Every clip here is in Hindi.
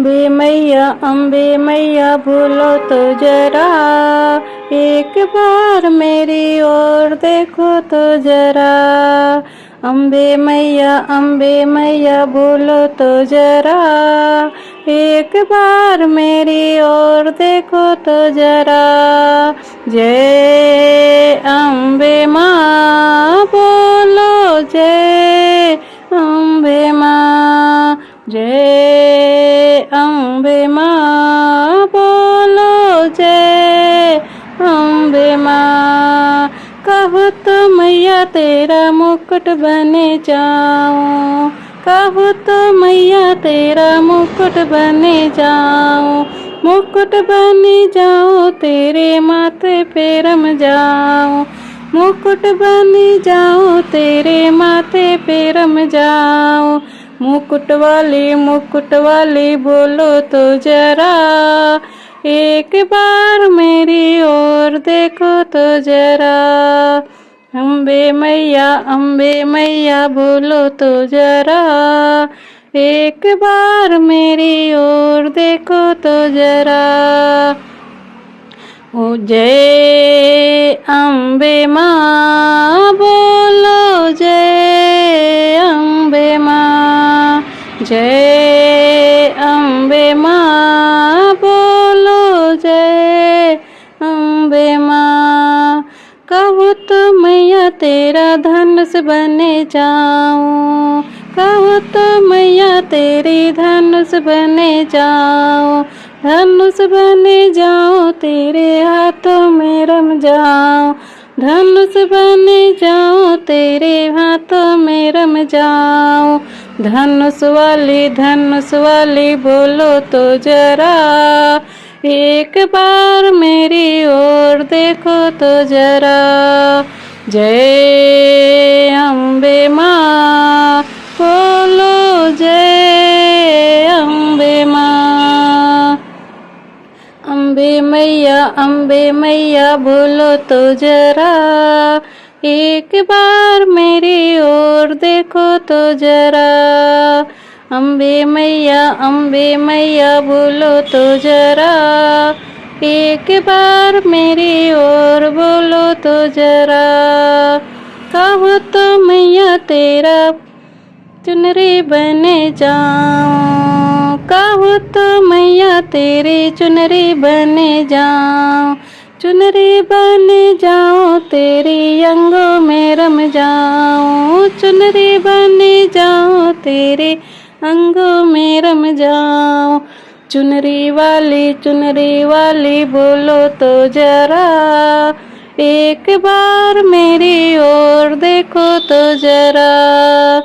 अम्बे मैया भूलो तो जरा, एक बार मेरी ओर देखो तो जरा। अम्बे मैया भूलो तो जरा, एक बार मेरी ओर देखो तो जरा। जय अम्बे माँ बोलो, जय अम्बे माँ, जय अम्बे माँ बोलो, जय अम्बे माँ। कहूँ तो मैया तेरा मुकुट बने जाऊँ, कहूँ तो मैया तेरा मुकुट बने जाऊँ, मुकुट बने जाऊँ तेरे माथे पे रम जाऊँ, मुकुट बने जाऊँ तेरे माथे पे रम जाऊँ। मुकुट वाली बोलो तो जरा, एक बार मेरी ओर देखो तो जरा। अम्बे मैया बोलो तो जरा, एक बार मेरी ओर देखो तो जरा। ओ जय अम्बे माँ बोलो, जय अम्बे माँ, जय अम्बे माँ बोलो, जय अम्बे माँ। कहूँ तो मैया तेरा धनुष बने जाऊँ, कहूँ तो मैया तेरी धनुष बने जाऊँ, धनुष बने जाऊँ तेरे हाथों में रम जाऊँ, धनुष बने जाऊँ तेरे हाथों में रम जाऊँ। धनुष वाली बोलो तो जरा, एक बार मेरी ओर देखो तो जरा। जय अम्बे माँ बोलो, जय अम्बे माँ। अम्बे मैया बोलो तो जरा, एक बार मेरी ओर देखो तो जरा। अम्बे मैया बोलो तो जरा, एक बार मेरी ओर बोलो तो जरा। कहूँ तो मैया तेरा चुनरी बने जाऊँ, कहूँ तो मैया तेरी चुनरी बने जाऊँ, चुनरी बने जाऊँ तेरी अंगों में रम जाऊँ, चुनरी बने जाऊँ तेरे अंगों में रम जाऊँ। चुनरी वाली बोलो तो जरा, एक बार मेरी ओर देखो तो जरा।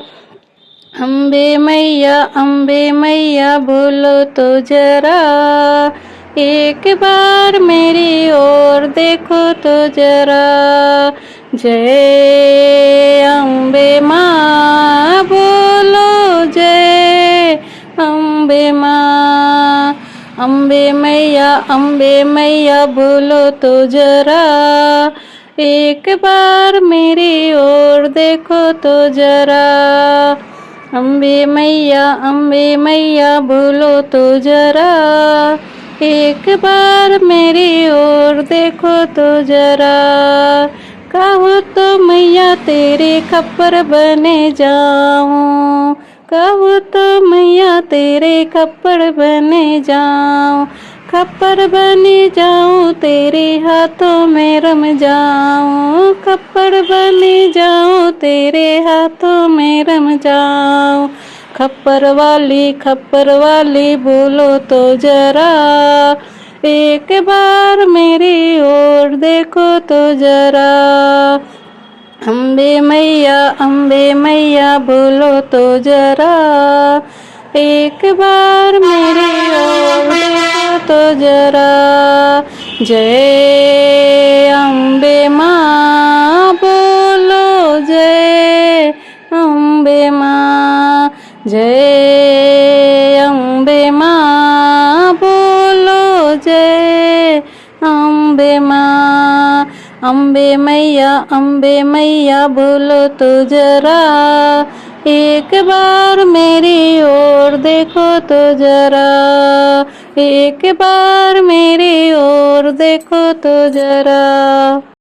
अम्बे मैया बोलो तो जरा, एक बार मेरी ओर देखो तो जरा। जय अम्बे माँ बोलो, जय अम्बे माँ। अम्बे मैया बोलो तो जरा, एक बार मेरी ओर देखो तो जरा। अम्बे मैया बोलो तो जरा, एक बार मेरी ओर देखो तो जरा। कहूँ तो मैया तेरे खप्पर बने जाऊँ, कहूँ तो मैया तेरे खप्पर बने जाऊँ, खप्पर बने जाऊँ तेरे हाथों में रम जाऊँ, खप्पर बने जाऊँ तेरे हाथों में रम जाऊँ। खप्पर वाली बोलो तो जरा, एक बार मेरी ओर देखो तो जरा। अम्बे मैया बोलो तो जरा, एक बार मेरी ओर देखो तो जरा। जय अम्बे माँ बोलो, जय अम्बे माँ, जय अम्बे माँ बोलो, जय अम्बे माँ। अम्बे मैया बोलो तो जरा, एक बार मेरी ओर देखो तो जरा, एक बार मेरी ओर देखो तो जरा।